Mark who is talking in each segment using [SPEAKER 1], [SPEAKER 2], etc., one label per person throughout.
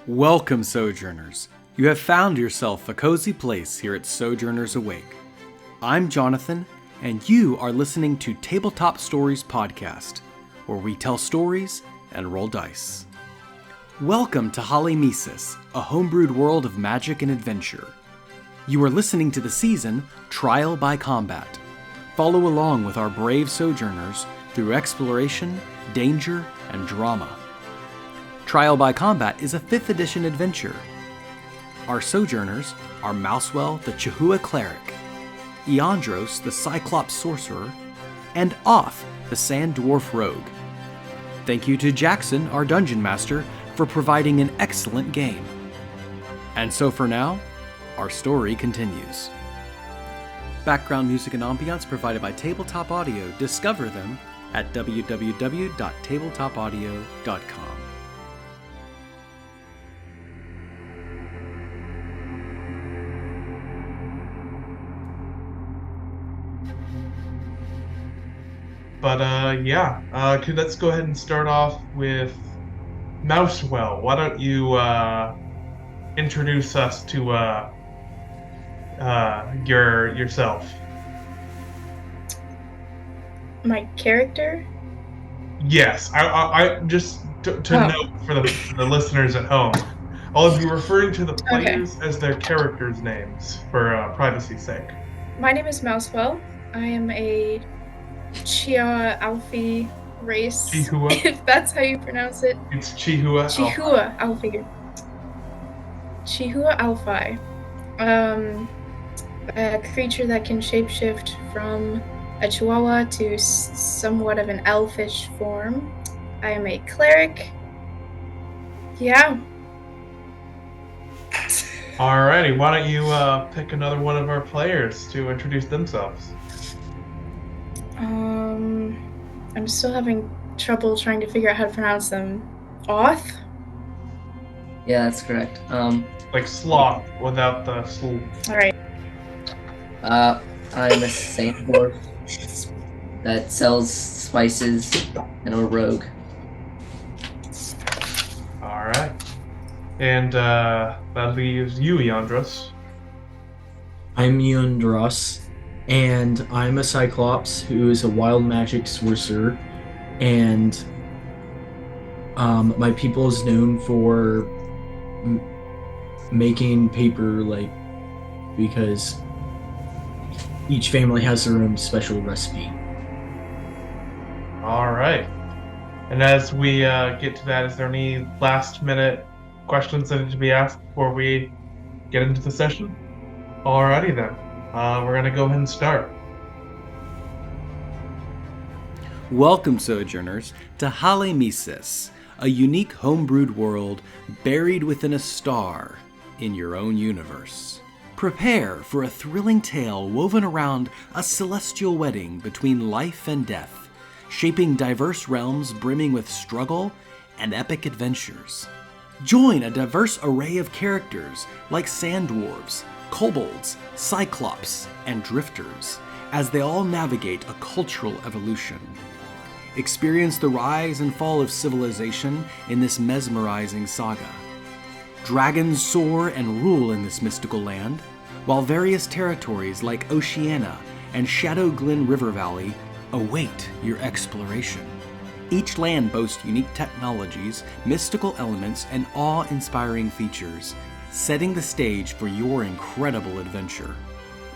[SPEAKER 1] Welcome, Sojourners. You have found yourself a cozy place here at Sojourners Awake. I'm Jonathan, and you are listening to Tabletop Stories podcast, where we tell stories and roll dice. Welcome to Halemesis, a homebrewed world of magic and adventure. You are listening to the season Trial by Combat. Follow along with our brave Sojourners through exploration, danger, and drama. Trial by Combat is a 5th edition adventure. Our Sojourners are Mousewell, the Chihuahua Cleric, Eandros, the Cyclops Sorcerer, and Off, the Sand Dwarf Rogue. Thank you to Jackson, our Dungeon Master, for providing an excellent game. And so for now, our story continues. Background music and ambiance provided by Tabletop Audio. Discover them at www.tabletopaudio.com.
[SPEAKER 2] Let's go ahead and start off with Mousewell. Why don't you introduce us to yourself?
[SPEAKER 3] My character?
[SPEAKER 2] Yes, I just to note for the listeners at home, I'll be referring to the players as their characters' names for privacy's sake.
[SPEAKER 3] My name is Mousewell. I am a Chihuahua Alfie race.
[SPEAKER 2] Chihuahua?
[SPEAKER 3] If that's how you pronounce it.
[SPEAKER 2] It's Chihuahua.
[SPEAKER 3] Chihuahua Alfie. Chihuahua Alfie. A creature that can shapeshift from a Chihuahua to somewhat of an elfish form. I am a cleric. Yeah.
[SPEAKER 2] Alrighty, why don't you pick another one of our players to introduce themselves?
[SPEAKER 3] I'm still having trouble trying to figure out how to pronounce them. Oth?
[SPEAKER 4] Yeah, that's correct.
[SPEAKER 2] Like sloth without the sl.
[SPEAKER 3] Alright.
[SPEAKER 4] I'm a saint dwarf that sells spices and a rogue.
[SPEAKER 2] Alright. And that leaves you, Eandros.
[SPEAKER 5] I'm Eandros, and I'm a Cyclops who is a wild magic sorcerer, and my people is known for making paper, because each family has their own special recipe.
[SPEAKER 2] Alright. And as we get to that, is there any last-minute questions that need to be asked before we get into the session? Alrighty then. We're going to go ahead and start.
[SPEAKER 1] Welcome, Sojourners, to Halemesis, a unique homebrewed world buried within a star in your own universe. Prepare for a thrilling tale woven around a celestial wedding between life and death, shaping diverse realms brimming with struggle and epic adventures. Join a diverse array of characters like sand dwarves, kobolds, cyclops, and drifters as they all navigate a cultural evolution. Experience the rise and fall of civilization in this mesmerizing saga. Dragons soar and rule in this mystical land, while various territories like Oceania and Shadow Glen River Valley await your exploration. Each land boasts unique technologies, mystical elements, and awe-inspiring features, setting the stage for your incredible adventure.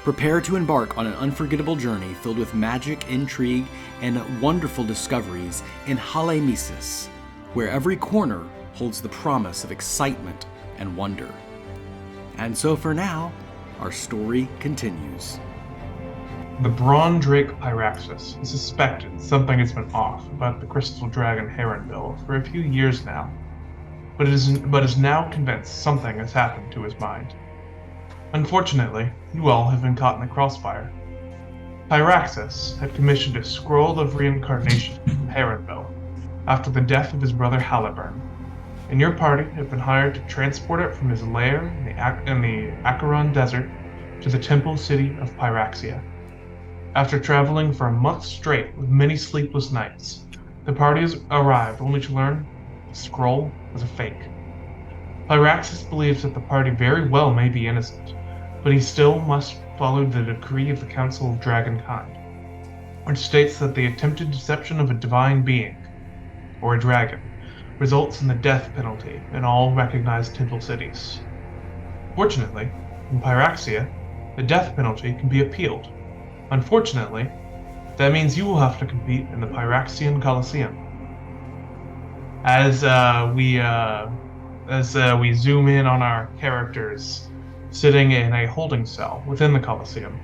[SPEAKER 1] Prepare to embark on an unforgettable journey filled with magic, intrigue, and wonderful discoveries in Halemesis, where every corner holds the promise of excitement and wonder. And so for now, our story continues.
[SPEAKER 2] The Brawn Drake Pyraxis has suspected something has been off about the Crystal Dragon Heronbill for a few years now, but is now convinced something has happened to his mind. Unfortunately, you all have been caught in the crossfire. Pyraxis had commissioned a scroll of reincarnation from Heronbill after the death of his brother Haliburn, and your party have been hired to transport it from his lair in the Acheron Desert to the temple city of Pyraxia. After traveling for a month straight with many sleepless nights, the party has arrived only to learn the scroll was a fake. Pyraxis believes that the party very well may be innocent, but he still must follow the decree of the Council of Dragonkind, which states that the attempted deception of a divine being, or a dragon, results in the death penalty in all recognized Tintle cities. Fortunately, in Pyraxia, the death penalty can be appealed. Unfortunately, that means you will have to compete in the Pyraxian Colosseum. As we zoom in on our characters sitting in a holding cell within the Colosseum,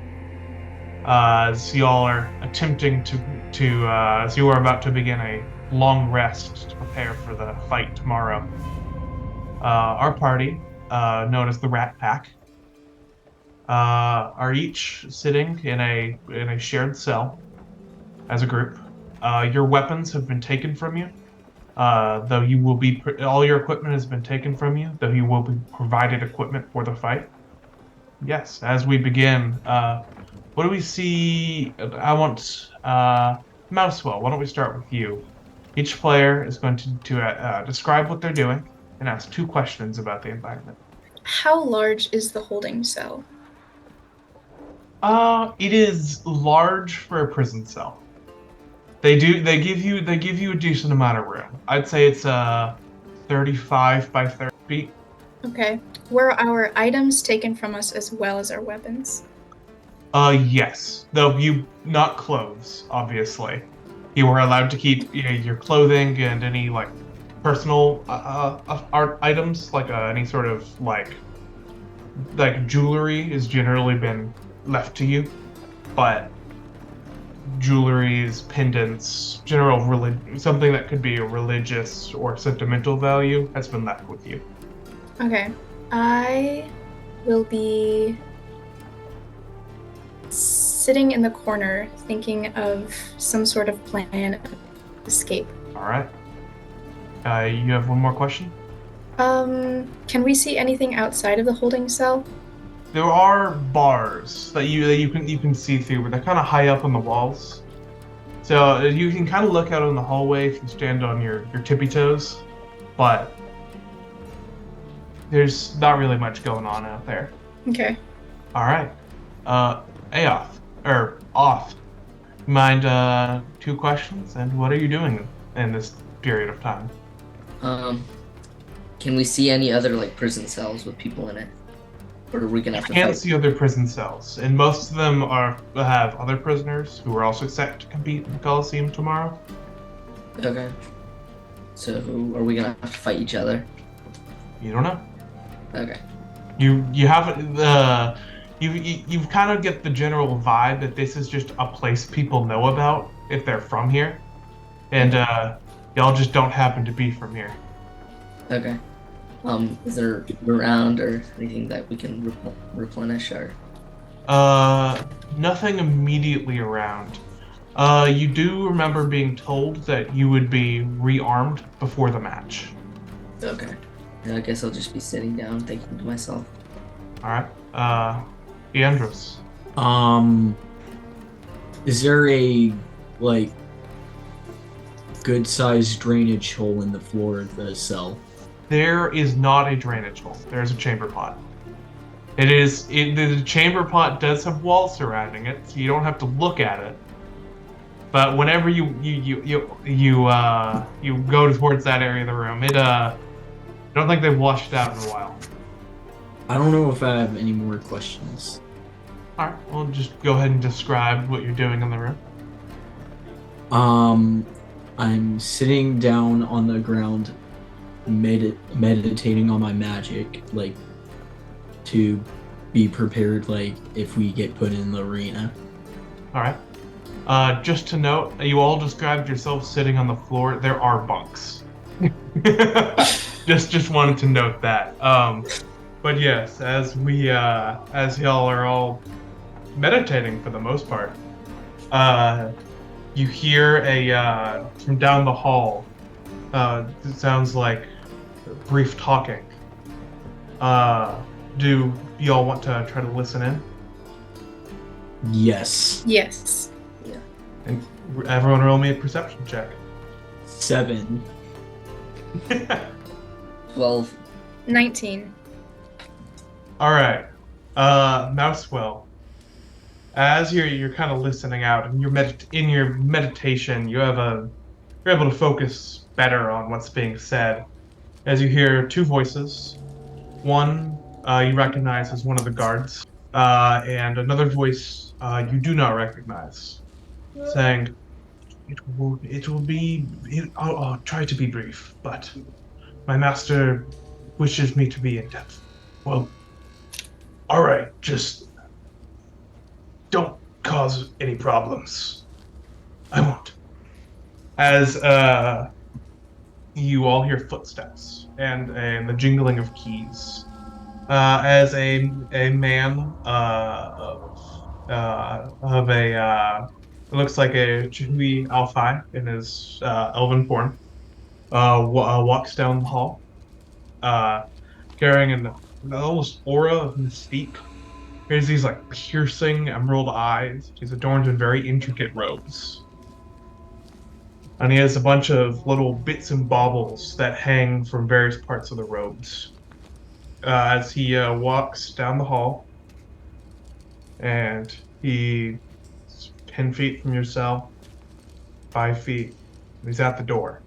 [SPEAKER 2] as y'all are attempting as you are about to begin a long rest to prepare for the fight tomorrow, our party, known as the Rat Pack, are each sitting in a shared cell as a group. Your weapons have been taken from you, though you will be all your equipment has been taken from you, though you will be provided equipment for the fight. Yes, as we begin, what do we see? I want Mousewell. Why don't we start with you? Each player is going to describe what they're doing and ask 2 questions about the environment.
[SPEAKER 3] How large is the holding cell?
[SPEAKER 2] It is large for a prison cell. They give you a decent amount of room. I'd say it's 35 by 30 feet.
[SPEAKER 3] Okay. Were our items taken from us as well as our weapons?
[SPEAKER 2] Yes. Though not clothes, obviously. You were allowed to keep your clothing and any like personal art items, like any sort of like jewelry has generally been left to you, but jewelries, pendants, something that could be a religious or sentimental value has been left with you.
[SPEAKER 3] Okay. I will be sitting in the corner thinking of some sort of plan of escape.
[SPEAKER 2] All right. You have one more question?
[SPEAKER 3] Can we see anything outside of the holding cell?
[SPEAKER 2] There are bars that you can see through, but they're kind of high up on the walls. So you can kind of look out on the hallway if you stand on your tippy toes, but there's not really much going on out there.
[SPEAKER 3] Okay.
[SPEAKER 2] All right. Off. Mind 2 questions, and what are you doing in this period of time?
[SPEAKER 4] Can we see any other like prison cells with people in it? Or are we gonna have to
[SPEAKER 2] Can't
[SPEAKER 4] fight?
[SPEAKER 2] see other prison cells, and most of them have other prisoners who are also set to compete in the Coliseum tomorrow.
[SPEAKER 4] Okay. So are we gonna have to fight each other?
[SPEAKER 2] You don't know.
[SPEAKER 4] Okay.
[SPEAKER 2] You kind of get the general vibe that this is just a place people know about if they're from here, and y'all just don't happen to be from here.
[SPEAKER 4] Okay. Is there around or anything that we can replenish or?
[SPEAKER 2] Nothing immediately around. You do remember being told that you would be rearmed before the match.
[SPEAKER 4] Okay. Yeah, I guess I'll just be sitting down thinking to myself.
[SPEAKER 2] All right. Leandros.
[SPEAKER 5] Is there a like good sized drainage hole in the floor of the cell?
[SPEAKER 2] There is not a drainage hole. There is a chamber pot. The chamber pot does have walls surrounding it, so you don't have to look at it. But whenever you go towards that area of the room, I don't think they've washed it out in a while.
[SPEAKER 5] I don't know if I have any more questions.
[SPEAKER 2] All right, well, just go ahead and describe what you're doing in the room.
[SPEAKER 5] I'm sitting down on the ground, meditating on my magic, like to be prepared, like if we get put in the arena.
[SPEAKER 2] All right. Just to note, you all described yourselves sitting on the floor. There are bunks. just wanted to note that. But yes, as y'all are all meditating for the most part, you hear from down the hall. It sounds like brief talking. Do y'all want to try to listen in?
[SPEAKER 5] Yes.
[SPEAKER 3] Yes.
[SPEAKER 2] And everyone roll me a perception check.
[SPEAKER 5] 7.
[SPEAKER 4] 12.
[SPEAKER 3] 19.
[SPEAKER 2] All right. Mousewell, as you're kind of listening out and in your meditation, you're able to focus better on what's being said as you hear two voices. One you recognize as one of the guards, and another voice you do not recognize, saying, I'll try to be brief, but my master wishes me to be in depth. Well, all right, just don't cause any problems. I won't. As you all hear footsteps and the jingling of keys, as a man of a it looks like a Chihui Alphi in his elven form, walks down the hall, uh, carrying an almost aura of mystique. Here's these like piercing emerald eyes. He's adorned in very intricate robes. And he has a bunch of little bits and baubles that hang from various parts of the robes. As he walks down the hall, and he's 10 feet from yourself, 5 feet, and he's at the door.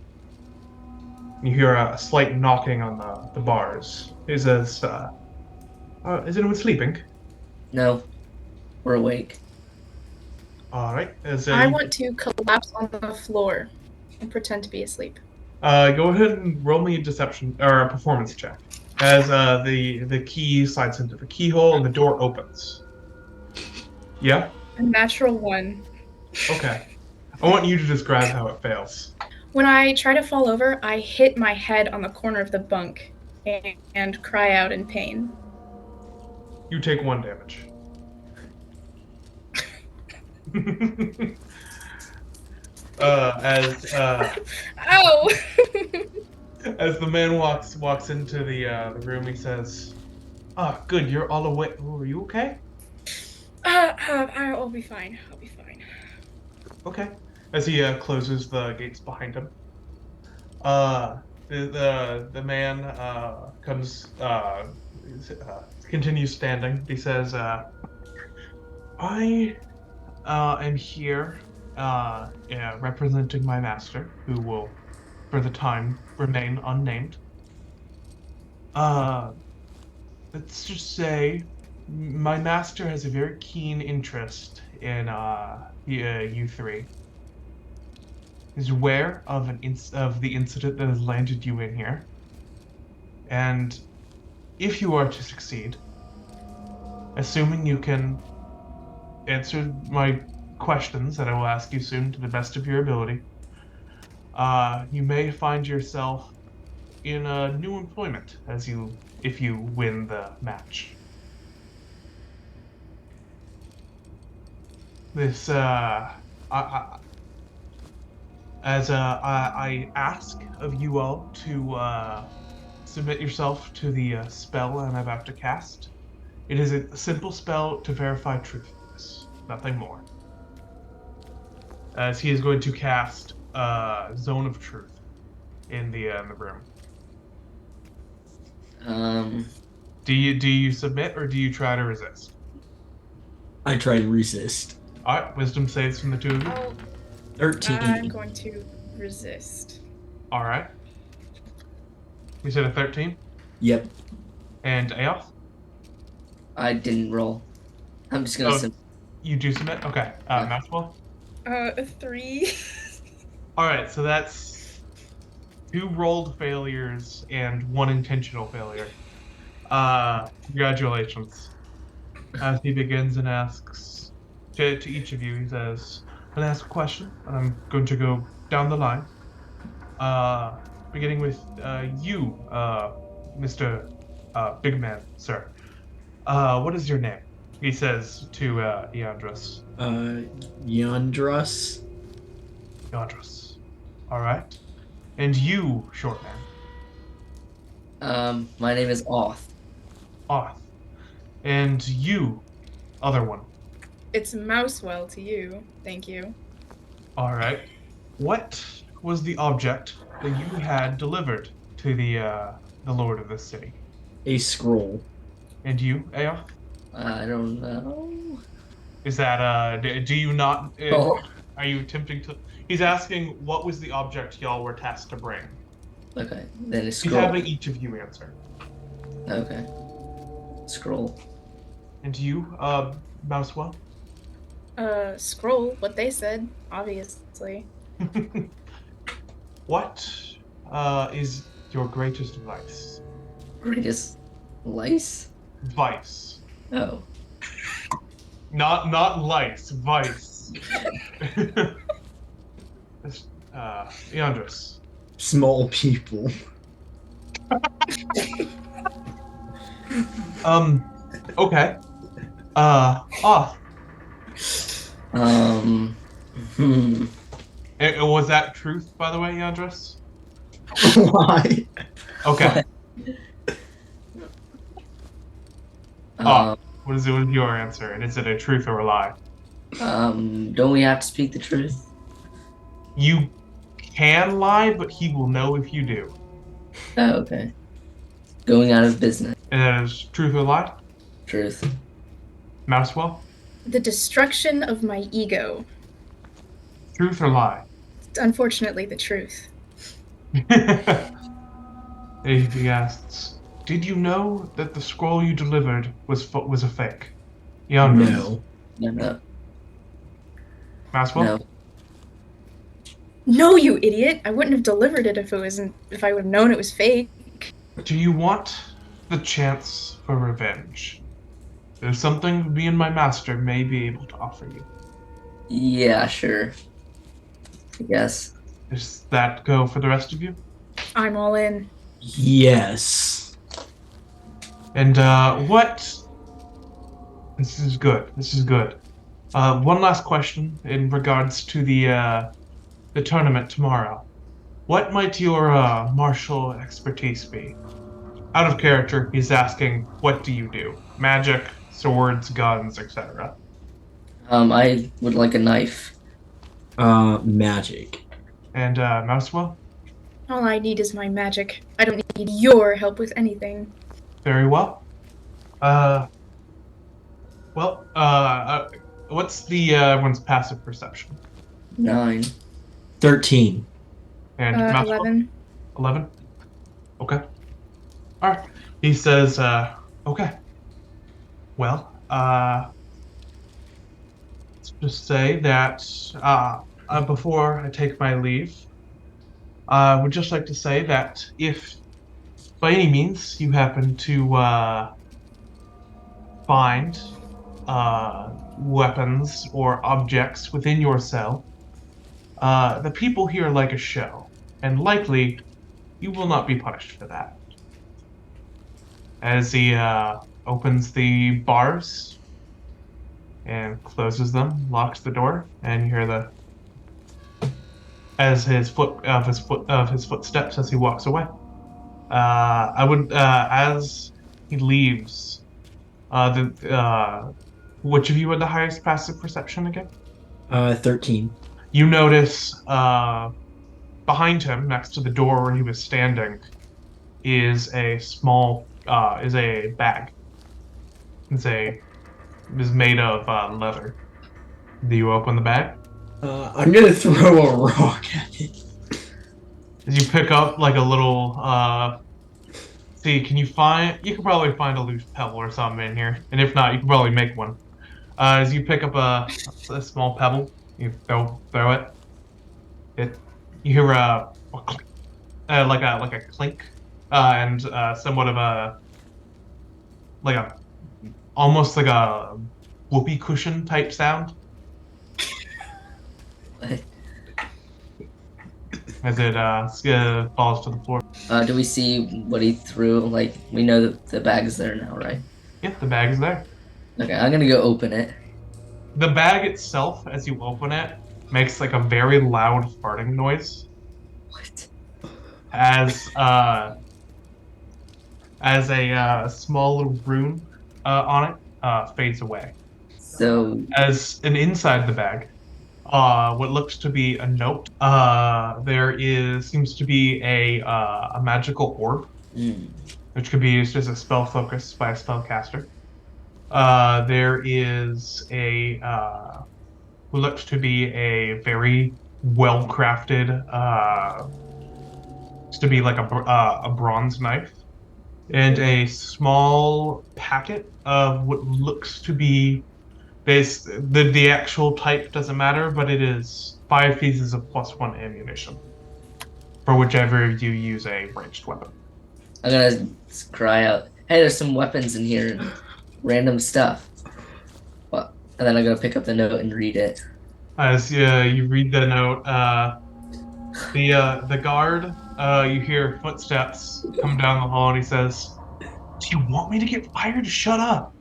[SPEAKER 2] You hear a slight knocking on the bars. He says, is anyone sleeping?
[SPEAKER 4] No, we're awake.
[SPEAKER 2] All right.
[SPEAKER 3] I want to collapse on the floor and pretend to be asleep.
[SPEAKER 2] Go ahead and roll me a deception or a performance check. As the key slides into the keyhole and the door opens. Yeah?
[SPEAKER 3] A natural 1.
[SPEAKER 2] Okay. I want you to describe how it fails.
[SPEAKER 3] When I try to fall over, I hit my head on the corner of the bunk and cry out in pain.
[SPEAKER 2] You take 1 damage.
[SPEAKER 3] Ow!
[SPEAKER 2] As the man walks into the room, he says, "Ah, good, you're all awake. Oh, are you okay?"
[SPEAKER 3] I'll be fine. I'll be fine.
[SPEAKER 2] Okay. As he closes the gates behind him, the man continues standing. He says, "I am here, representing my master, who will, for the time, remain unnamed. Let's just say, my master has a very keen interest in you three. He's aware of the incident that has landed you in here, and if you are to succeed, assuming you can answer my questions that I will ask you soon to the best of your ability, you may find yourself in a new employment if you win the match. This I ask of you all to submit yourself to the spell I'm about to cast. It is a simple spell to verify truthfulness, nothing more. As he is going to cast Zone of Truth in the room. Do you submit or do you try to resist?
[SPEAKER 5] I try to resist.
[SPEAKER 2] All right, wisdom saves from the two of you.
[SPEAKER 5] 13.
[SPEAKER 3] I'm going to resist.
[SPEAKER 2] All right. You said a 13?
[SPEAKER 5] Yep.
[SPEAKER 2] And Aoth?
[SPEAKER 4] I didn't roll. I'm just gonna.
[SPEAKER 2] You do submit? Okay. Maxwell?
[SPEAKER 3] A 3.
[SPEAKER 2] All right, so that's 2 rolled failures and 1 intentional failure. Congratulations. As he begins and asks to each of you, he says, "I'm going to ask a question, and I'm going to go down the line. Beginning with you, Mr. Big Man, sir. What is your name?" He says to Yandros.
[SPEAKER 5] Yandros.
[SPEAKER 2] Yandros. All right. And you, short man.
[SPEAKER 4] My name is Oth.
[SPEAKER 2] Oth. And you, other one.
[SPEAKER 3] It's Mousewell to you. Thank you.
[SPEAKER 2] All right. What was the object that you had delivered to the Lord of this city?
[SPEAKER 5] A scroll.
[SPEAKER 2] And you, Aya?
[SPEAKER 4] I don't know.
[SPEAKER 2] Is that do you not?
[SPEAKER 4] Oh,
[SPEAKER 2] Are you attempting to? He's asking what was the object y'all were tasked to bring.
[SPEAKER 4] okay. Then a
[SPEAKER 2] He's
[SPEAKER 4] scroll.
[SPEAKER 2] having each of you answer.
[SPEAKER 4] Okay. Scroll.
[SPEAKER 2] And you, Mousewell?
[SPEAKER 3] Scroll, what they said, obviously.
[SPEAKER 2] What is your greatest vice?
[SPEAKER 4] Greatest lice?
[SPEAKER 2] Vice.
[SPEAKER 4] Oh.
[SPEAKER 2] Not lice, vice. Leandros.
[SPEAKER 5] Small people.
[SPEAKER 2] Okay.
[SPEAKER 4] Hmm.
[SPEAKER 2] Was that truth, by the way, Leandros?
[SPEAKER 5] Why?
[SPEAKER 2] Okay.
[SPEAKER 4] Um,
[SPEAKER 2] What is your answer? And is it a truth or a lie?
[SPEAKER 4] don't we have to speak the truth?
[SPEAKER 2] You can lie, but he will know if you do.
[SPEAKER 4] Oh, okay. Going out of business.
[SPEAKER 2] And that is truth or lie?
[SPEAKER 4] Truth.
[SPEAKER 2] Mousewell?
[SPEAKER 3] The destruction of my ego.
[SPEAKER 2] Truth or lie?
[SPEAKER 3] Unfortunately, the truth.
[SPEAKER 2] He asks, did you know that the scroll you delivered was a fake? Leandros?
[SPEAKER 5] No.
[SPEAKER 4] No.
[SPEAKER 2] Mousewell?
[SPEAKER 4] No.
[SPEAKER 3] No, you idiot! I wouldn't have delivered it if I would have known it was fake.
[SPEAKER 2] Do you want the chance for revenge? There's something me and my master may be able to offer you.
[SPEAKER 4] Yeah, sure. I guess.
[SPEAKER 2] Does that go for the rest of you?
[SPEAKER 3] I'm all in.
[SPEAKER 5] Yes.
[SPEAKER 2] And what? This is good. This is good. One last question in regards to the tournament tomorrow. What might your martial expertise be? Out of character, he's asking, what do you do? Magic, swords, guns, etc.
[SPEAKER 4] I would like a knife.
[SPEAKER 5] Magic.
[SPEAKER 2] And Mousewell?
[SPEAKER 3] All I need is my magic. I don't need your help with anything.
[SPEAKER 2] Very well. What's the everyone's passive perception?
[SPEAKER 4] 9.
[SPEAKER 5] 13.
[SPEAKER 2] And Mousewell?
[SPEAKER 3] 11.
[SPEAKER 2] 11? Okay. Alright. He says, okay. Well, let's just say that before I take my leave, I would just like to say that if by any means you happen to find weapons or objects within your cell, the people here like a show, and likely you will not be punished for that. As he opens the bars and closes them, locks the door, and you hear as his footsteps as he walks away. As he leaves, which of you had the highest passive perception again?
[SPEAKER 5] 13.
[SPEAKER 2] You notice behind him, next to the door where he was standing, is a bag. Is made of leather. Do you open the bag?
[SPEAKER 5] I'm gonna throw a rock at it.
[SPEAKER 2] As you pick up like a little you can probably find a loose pebble or something in here. And if not, you can probably make one. As you pick up a small pebble, you throw it. You hear like a clink, and somewhat of almost like a whoopee cushion type sound as it falls to the floor.
[SPEAKER 4] Do we see what he threw? Like, we know that the bag is there now, right?
[SPEAKER 2] Yeah, the bag is there.
[SPEAKER 4] Okay, I'm gonna go open it.
[SPEAKER 2] The bag itself, as you open it, makes like a very loud farting noise.
[SPEAKER 4] What?
[SPEAKER 2] As a small little rune on it fades away.
[SPEAKER 4] So,
[SPEAKER 2] As an inside the bag, what looks to be a note. Seems to be a magical orb which could be used as a spell focus by a spellcaster. There is a who looks to be a very well-crafted, to be like a bronze knife, and a small packet of what looks to be the actual type doesn't matter, but it is 5 pieces of +1 ammunition for whichever you use a ranged weapon.
[SPEAKER 4] I'm gonna cry out, "Hey, there's some weapons in here and random stuff." Well, and then I'm gonna pick up the note and read it.
[SPEAKER 2] As you read the note, the guard, you hear footsteps come down the hall, and he says, "Do you want me to get fired? Shut up."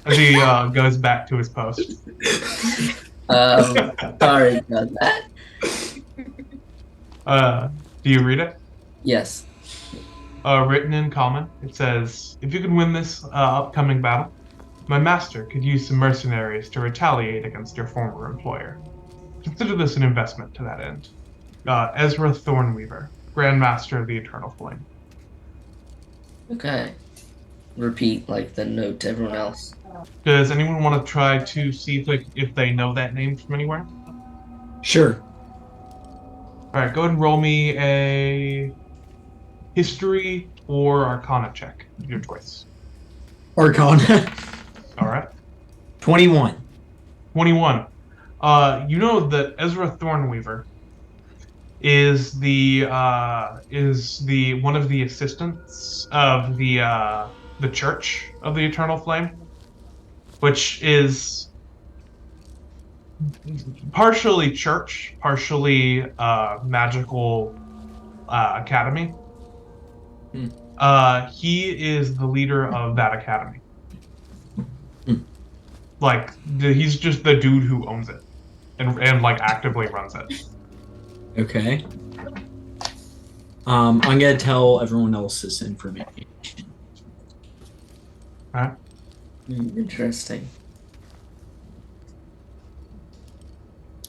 [SPEAKER 2] As he goes back to his post.
[SPEAKER 4] Sorry about that.
[SPEAKER 2] Do you read it?
[SPEAKER 4] Yes.
[SPEAKER 2] Written in common, it says, "If you can win this upcoming battle, my master could use some mercenaries to retaliate against your former employer. Consider this an investment to that end. Ezra Thornweaver, Grand Master of the Eternal Flame."
[SPEAKER 4] Okay. Repeat like the note to everyone else.
[SPEAKER 2] Does anyone want to try to see if they know that name from anywhere?
[SPEAKER 5] Sure.
[SPEAKER 2] All right, go ahead and roll me a history or arcana check, your choice.
[SPEAKER 5] Arcana.
[SPEAKER 2] All right.
[SPEAKER 5] 21.
[SPEAKER 2] 21. You know that Ezra Thornweaver is the one of the assistants of the Church of the Eternal Flame, which is partially church, partially magical academy. He is the leader of that academy. Like, he's just the dude who owns it and like actively runs it.
[SPEAKER 5] Okay. I'm gonna tell everyone else this information.
[SPEAKER 2] Right?
[SPEAKER 4] Interesting.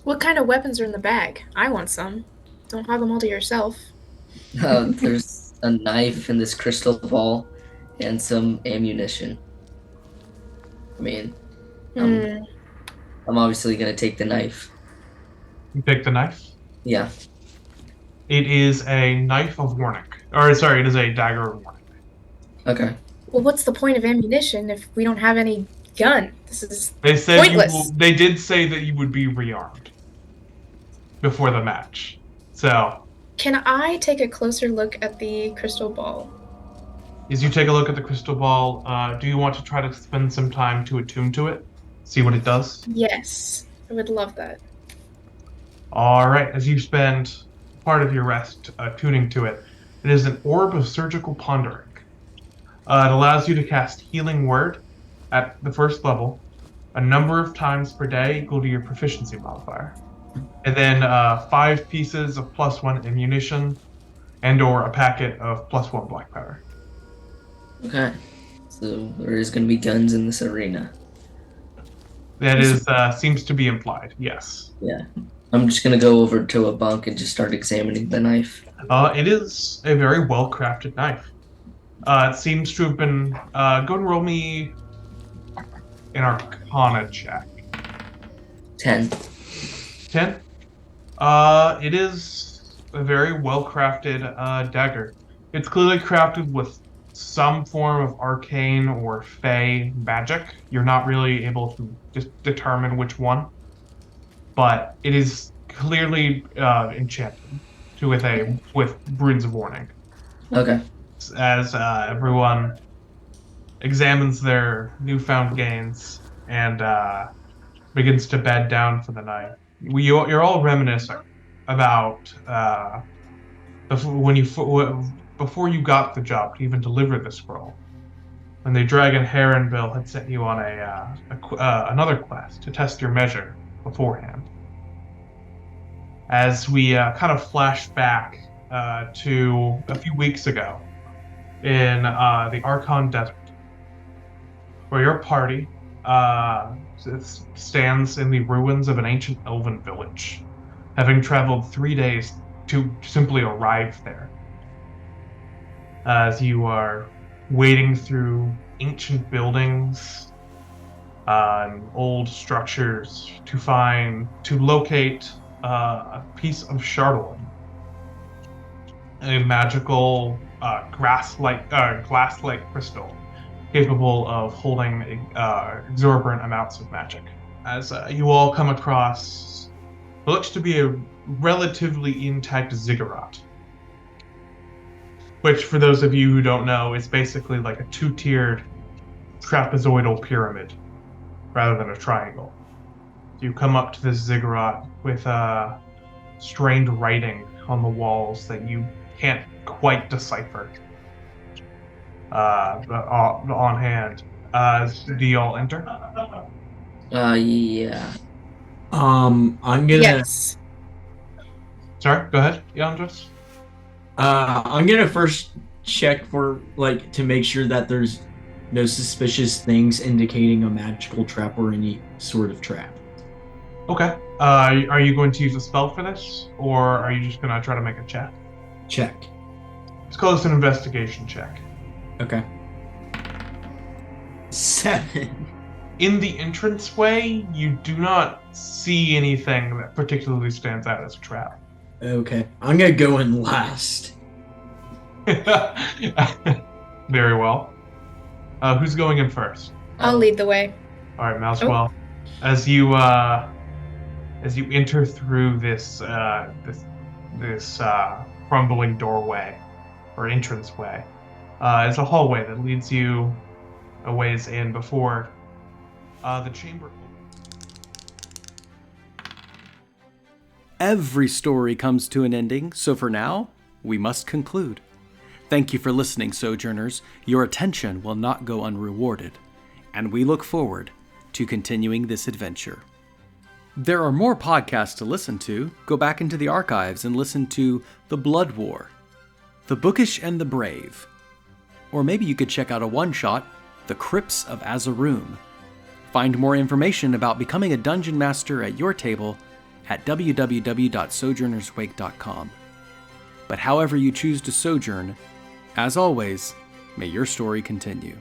[SPEAKER 3] What kind of weapons are in the bag? I want some. Don't hog them all to yourself.
[SPEAKER 4] There's a knife in this crystal ball and some ammunition. I mean, I'm obviously gonna take the knife.
[SPEAKER 2] You pick the knife.
[SPEAKER 4] Yeah.
[SPEAKER 2] It is a knife of warning. Or sorry, it is a dagger of warning.
[SPEAKER 4] Okay.
[SPEAKER 3] Well, what's the point of ammunition if we don't have any gun? This is
[SPEAKER 2] They said
[SPEAKER 3] pointless.
[SPEAKER 2] they did say that you would be rearmed before the match. So,
[SPEAKER 3] Can I take a closer look at the crystal ball?
[SPEAKER 2] as you take a look at the crystal ball, do you want to try to spend some time to attune to it? See what it does?
[SPEAKER 3] Yes, I would love that.
[SPEAKER 2] All right, as you spend part of your rest tuning to it, it is an orb of surgical pondering. It allows you to cast Healing Word at the first level, a number of times per day equal to your proficiency modifier. And then 5 pieces of +1 ammunition and or a packet of +1 black powder.
[SPEAKER 4] Okay. So there is going to be guns in this arena.
[SPEAKER 2] That is seems to be implied, yes.
[SPEAKER 4] Yeah. I'm just going to go over to a bunk and just start examining the knife.
[SPEAKER 2] It is a very well-crafted knife. It seems to have been... go and roll me an Arcana check.
[SPEAKER 4] 10.
[SPEAKER 2] 10? It is a very well-crafted dagger. It's clearly crafted with some form of arcane or fey magic. You're not really able to just determine which one, but it is clearly enchanted with runes of warning.
[SPEAKER 4] Okay.
[SPEAKER 2] As everyone examines their newfound gains and begins to bed down for the night, you're all reminiscing about before you got the job to even deliver the scroll, when the dragon Heronbill had sent you on another quest to test your measure beforehand. As we kind of flash back to a few weeks ago in the Archon Desert, where your party stands in the ruins of an ancient elven village, having traveled 3 days to simply arrive there. as you are wading through ancient buildings and old structures to locate a piece of Chardolin, a magical glass-like crystal capable of holding exorbitant amounts of magic. As you all come across what looks to be a relatively intact ziggurat, which, for those of you who don't know, is basically like a two-tiered trapezoidal pyramid rather than a triangle. You come up to this ziggurat with strained writing on the walls that you can't quite decipher on hand. Do you all enter?
[SPEAKER 4] Yeah.
[SPEAKER 5] I'm gonna
[SPEAKER 3] Yes.
[SPEAKER 2] Sorry, go ahead, Yandros.
[SPEAKER 5] I'm gonna first check for to make sure that there's no suspicious things indicating a magical trap or any sort of trap.
[SPEAKER 2] Okay. Are you going to use a spell for this, or are you just gonna try to make a check?
[SPEAKER 5] Check.
[SPEAKER 2] Let's call this an investigation check.
[SPEAKER 5] Okay. 7.
[SPEAKER 2] In the entranceway, you do not see anything that particularly stands out as a trap.
[SPEAKER 5] Okay. I'm gonna go in last.
[SPEAKER 2] Very well. Who's going in first?
[SPEAKER 3] I'll lead the way.
[SPEAKER 2] All right, Mousewell. As you enter through this crumbling doorway or entranceway, it's a hallway that leads you a ways in before the chamber.
[SPEAKER 1] Every story comes to an ending, so for now, we must conclude. Thank you for listening, Sojourners. Your attention will not go unrewarded, and we look forward to continuing this adventure. There are more podcasts to listen to. Go back into the archives and listen to The Blood War, The Bookish and the Brave, or maybe you could check out a one-shot, The Crypts of Azaroom. Find more information about becoming a dungeon master at your table at www.sojournersawake.com. But however you choose to sojourn, as always, may your story continue.